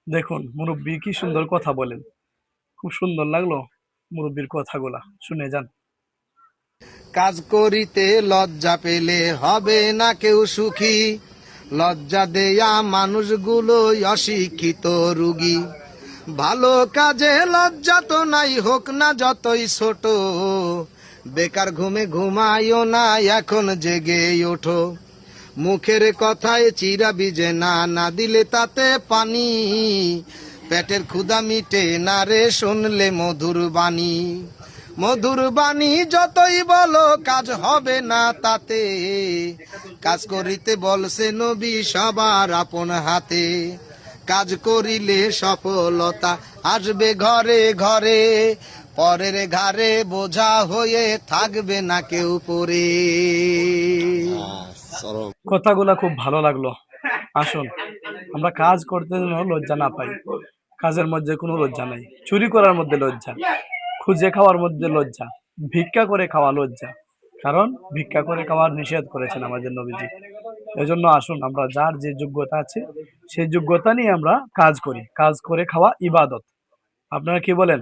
দেখুন মুরব্বী কি সুন্দর কথা বলেন। খুব সুন্দর লাগলো মুরব্বীর কথাগুলা। শুনে যান। কাজ করিতে লজ্জা পেলে হবে না কেউ সুখী। লজ্জা দেয়া মানুষগুলো অশিক্ষিত রুগী। ভালো কাজে লজ্জা তো নাই, হোক না যতই ছোট। বেকার ঘুমে ঘুমায়ও না, এখন জেগে ওঠো। মুখের কথায় চিরা বিজে না, না দিলে তাতে পানি। পেটের ক্ষুধা মিটে না রে শুনলে মধুর বাণী। মধুর বাণী যতই বলো কাজ হবে না তাতে। কাজ করিতে বলছে নবী সবার আপন হাতে। কাজ করিলে সফলতা আসবে ঘরে ঘরে। পরের ঘাড়ে বোঝা হয়ে থাকবে না কেউ পরে। কথাগুলা খুব ভালো লাগলো। আসুন আমরা কাজ করতে যেন লজ্জা না পাই। কাজের মধ্যে কোনো লজ্জা নাই। চুরি করার মধ্যে লজ্জা, খুঁজে খাওয়ার মধ্যে লজ্জা, ভিক্ষা করে খাওয়া লজ্জা। কারণ ভিক্ষা করে খাওয়ার নিষেধ করেছেন আমাদের নবীজি। এজন্য আসুন আমরা যার যে যোগ্যতা আছে সেই যোগ্যতা নিয়ে আমরা কাজ করি। কাজ করে খাওয়া ইবাদত। আপনারা কি বলেন?